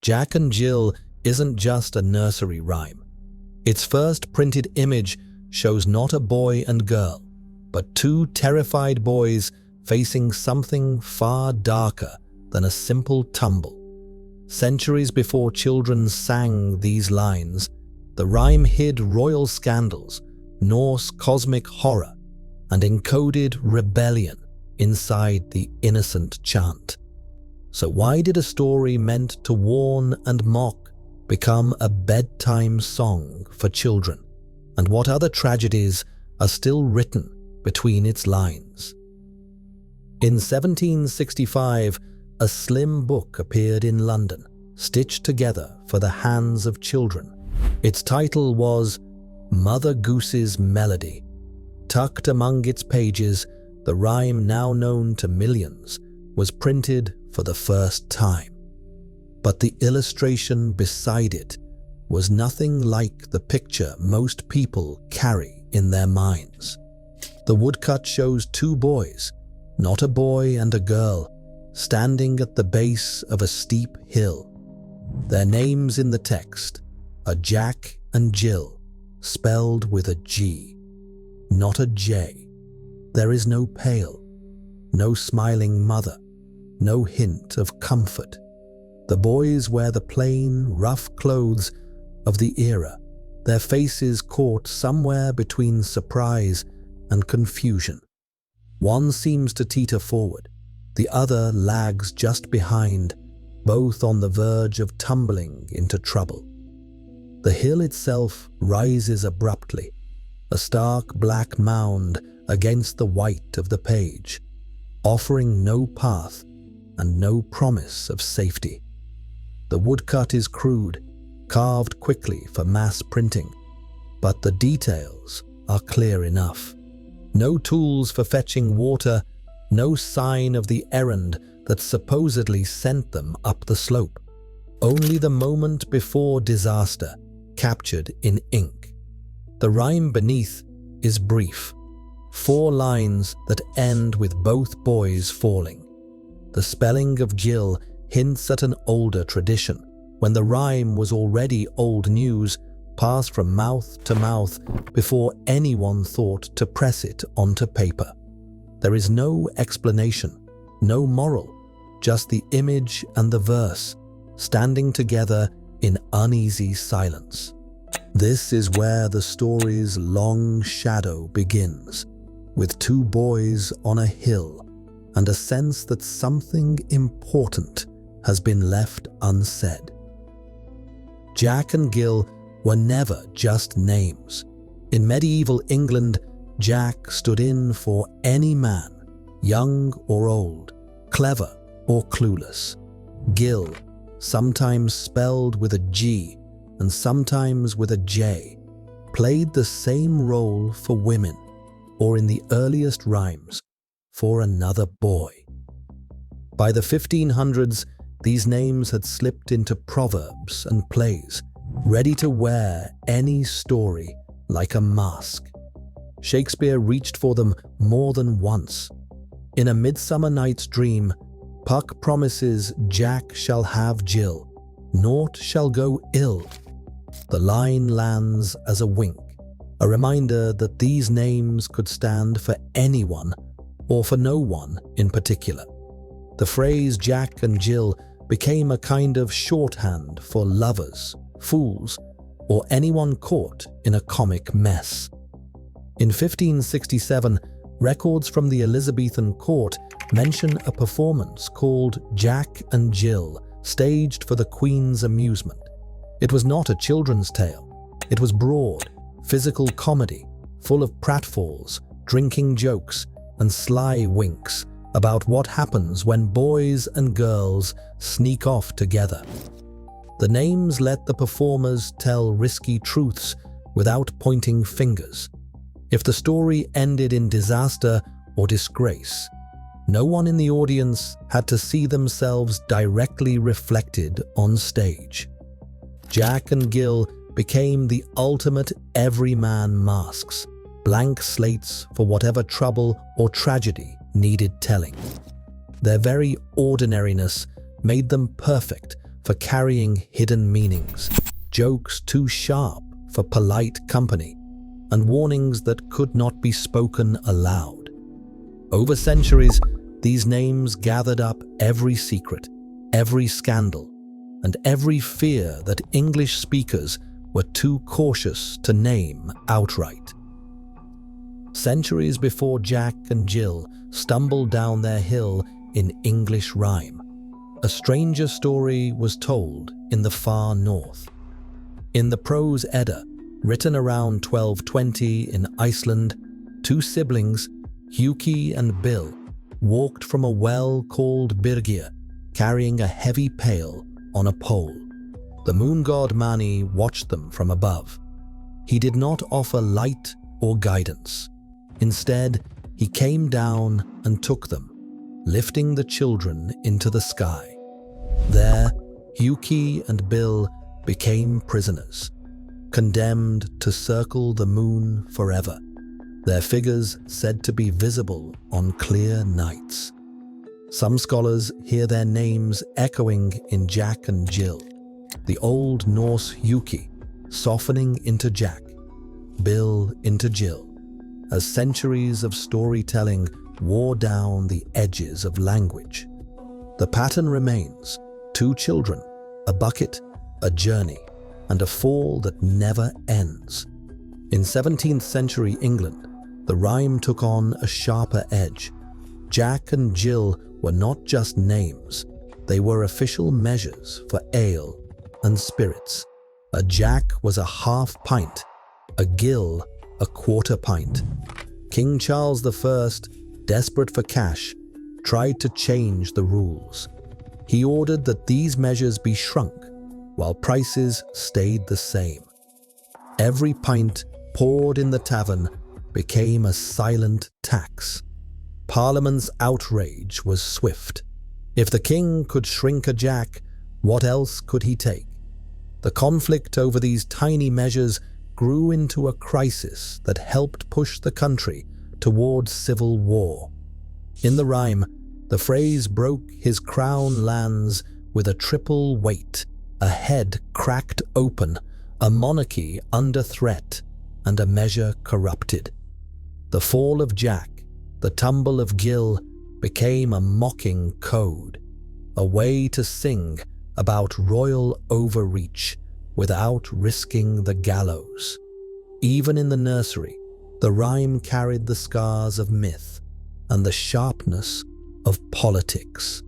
Jack and Jill isn't just a nursery rhyme. Its first printed image shows not a boy and girl, but two terrified boys facing something far darker than a simple tumble. Centuries before children sang these lines, the rhyme hid royal scandals, Norse cosmic horror, and encoded rebellion inside the innocent chant. So why did a story meant to warn and mock become a bedtime song for children? And what other tragedies are still written between its lines? In 1765, a slim book appeared in London, stitched together for the hands of children. Its title was Mother Goose's Melody. Tucked among its pages, the rhyme now known to millions was printed for the first time. But the illustration beside it was nothing like the picture most people carry in their minds. The woodcut shows two boys, not a boy and a girl, standing at the base of a steep hill. Their names in the text are Jack and Jill, spelled with a G, not a J. There is no pail, no smiling mother, no hint of comfort. The boys wear the plain, rough clothes of the era, their faces caught somewhere between surprise and confusion. One seems to teeter forward, the other lags just behind, both on the verge of tumbling into trouble. The hill itself rises abruptly, a stark black mound against the white of the page, offering no path and no promise of safety. The woodcut is crude, carved quickly for mass printing, but the details are clear enough. No tools for fetching water, no sign of the errand that supposedly sent them up the slope. Only the moment before disaster, captured in ink. The rhyme beneath is brief, 4 lines that end with both boys falling. The spelling of Jill hints at an older tradition, when the rhyme was already old news, passed from mouth to mouth before anyone thought to press it onto paper. There is no explanation, no moral, just the image and the verse, standing together in uneasy silence. This is where the story's long shadow begins, with 2 boys on a hill and a sense that something important has been left unsaid. Jack and Jill were never just names. In medieval England, Jack stood in for any man, young or old, clever or clueless. Jill, sometimes spelled with a G and sometimes with a J, played the same role for women, or in the earliest rhymes, for another boy. By the 1500s, these names had slipped into proverbs and plays, ready to wear any story like a mask. Shakespeare reached for them more than once. In A Midsummer Night's Dream, Puck promises Jack shall have Jill, naught shall go ill. The line lands as a wink, a reminder that these names could stand for anyone or for no one in particular. The phrase Jack and Jill became a kind of shorthand for lovers, fools, or anyone caught in a comic mess. In 1567, records from the Elizabethan court mention a performance called Jack and Jill, staged for the Queen's amusement. It was not a children's tale. It was broad, physical comedy, full of pratfalls, drinking jokes, and sly winks about what happens when boys and girls sneak off together. The names let the performers tell risky truths without pointing fingers. If the story ended in disaster or disgrace, no one in the audience had to see themselves directly reflected on stage. Jack and Jill became the ultimate everyman masks, blank slates for whatever trouble or tragedy needed telling. Their very ordinariness made them perfect for carrying hidden meanings, jokes too sharp for polite company, and warnings that could not be spoken aloud. Over centuries, these names gathered up every secret, every scandal, and every fear that English speakers were too cautious to name outright. Centuries before Jack and Jill stumbled down their hill in English rhyme, a stranger story was told in the far north. In the Prose Edda, written around 1220 in Iceland, two siblings, Huki and Bill, walked from a well called Byrgir, carrying a heavy pail on a pole. The moon god Mani watched them from above. He did not offer light or guidance. Instead, he came down and took them, lifting the children into the sky. There, Huki and Bill became prisoners, condemned to circle the moon forever, their figures said to be visible on clear nights. Some scholars hear their names echoing in Jack and Jill, the Old Norse Huki softening into Jack, Bill into Jill, as centuries of storytelling wore down the edges of language. The pattern remains: two children, a bucket, a journey, and a fall that never ends. In 17th century England, the rhyme took on a sharper edge. Jack and Jill were not just names, they were official measures for ale and spirits. A Jack was a half pint, a gill a quarter pint. King Charles I, desperate for cash, tried to change the rules. He ordered that these measures be shrunk, while prices stayed the same. Every pint poured in the tavern became a silent tax. Parliament's outrage was swift. If the king could shrink a Jack, what else could he take? The conflict over these tiny measures grew into a crisis that helped push the country towards civil war. In the rhyme, the phrase broke his crown lands with a triple weight, a head cracked open, a monarchy under threat, and a measure corrupted. The fall of Jack, the tumble of Gill, became a mocking code, a way to sing about royal overreach without risking the gallows. Even in the nursery, the rhyme carried the scars of myth and the sharpness of politics.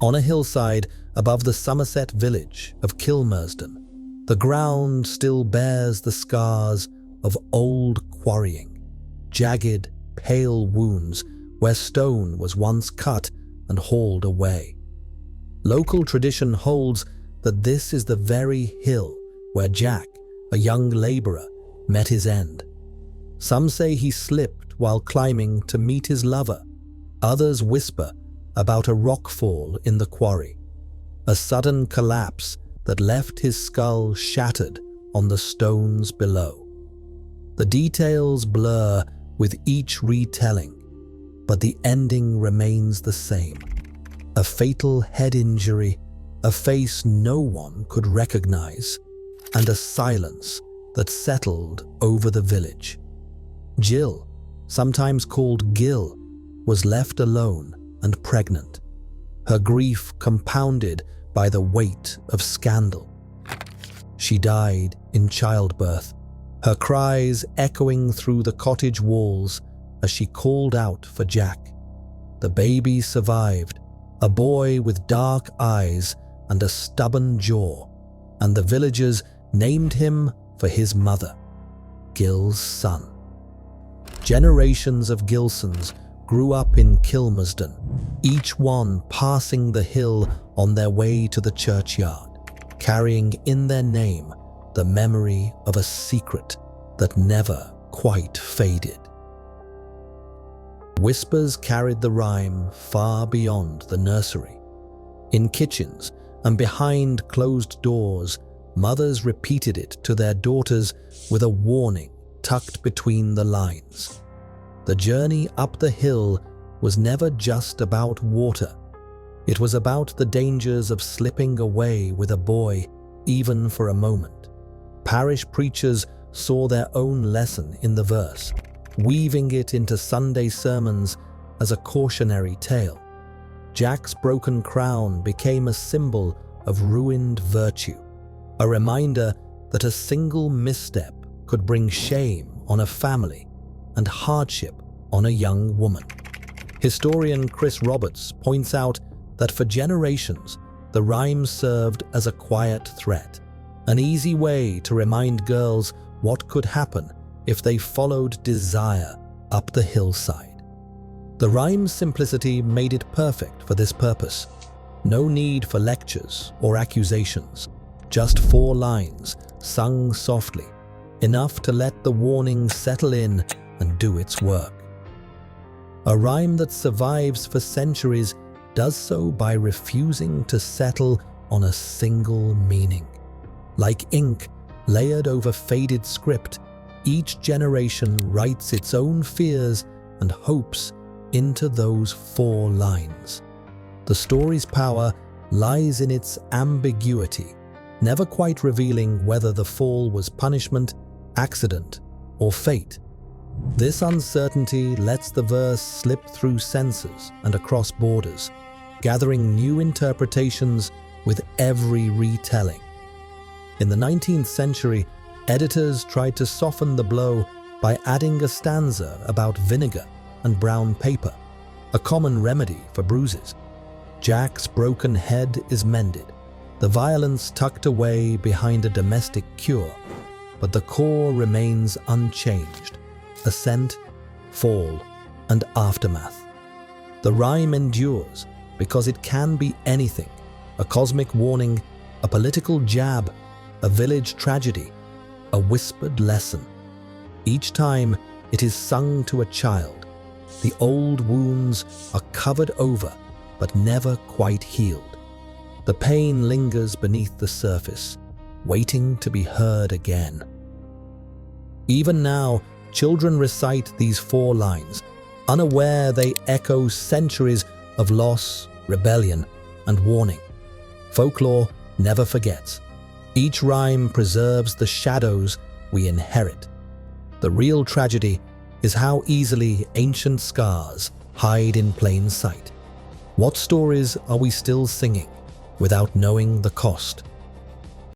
On a hillside above the Somerset village of Kilmersdon, the ground still bears the scars of old quarrying, jagged, pale wounds where stone was once cut and hauled away. Local tradition holds that this is the very hill where Jack, a young labourer, met his end. Some say he slipped while climbing to meet his lover. Others whisper about a rockfall in the quarry, a sudden collapse that left his skull shattered on the stones below. The details blur with each retelling, but the ending remains the same. A fatal head injury, a face no one could recognize, and a silence that settled over the village. Jill, sometimes called Gill, was left alone and pregnant, her grief compounded by the weight of scandal. She died in childbirth, her cries echoing through the cottage walls as she called out for Jack. The baby survived, a boy with dark eyes and a stubborn jaw, and the villagers named him for his mother, Gill's son. Generations of Gilsons grew up in Kilmersdon, each one passing the hill on their way to the churchyard, carrying in their name the memory of a secret that never quite faded. Whispers carried the rhyme far beyond the nursery. In kitchens and behind closed doors, mothers repeated it to their daughters with a warning tucked between the lines. The journey up the hill was never just about water. It was about the dangers of slipping away with a boy, even for a moment. Parish preachers saw their own lesson in the verse, weaving it into Sunday sermons as a cautionary tale. Jack's broken crown became a symbol of ruined virtue, a reminder that a single misstep could bring shame on a family and hardship on a young woman. Historian Chris Roberts points out that for generations, the rhyme served as a quiet threat, an easy way to remind girls what could happen if they followed desire up the hillside. The rhyme's simplicity made it perfect for this purpose. No need for lectures or accusations, just 4 lines sung softly, enough to let the warning settle in and do its work. A rhyme that survives for centuries does so by refusing to settle on a single meaning. Like ink layered over faded script, each generation writes its own fears and hopes into those 4 lines. The story's power lies in its ambiguity, never quite revealing whether the fall was punishment, accident, or fate. This uncertainty lets the verse slip through censors and across borders, gathering new interpretations with every retelling. In the 19th century, editors tried to soften the blow by adding a stanza about vinegar and brown paper, a common remedy for bruises. Jack's broken head is mended, the violence tucked away behind a domestic cure, but the core remains unchanged: ascent, fall, and aftermath. The rhyme endures because it can be anything: a cosmic warning, a political jab, a village tragedy, a whispered lesson. Each time it is sung to a child, the old wounds are covered over but never quite healed. The pain lingers beneath the surface, waiting to be heard again. Even now, children recite these 4 lines, unaware they echo centuries of loss, rebellion, and warning. Folklore never forgets. Each rhyme preserves the shadows we inherit. The real tragedy is how easily ancient scars hide in plain sight. What stories are we still singing without knowing the cost?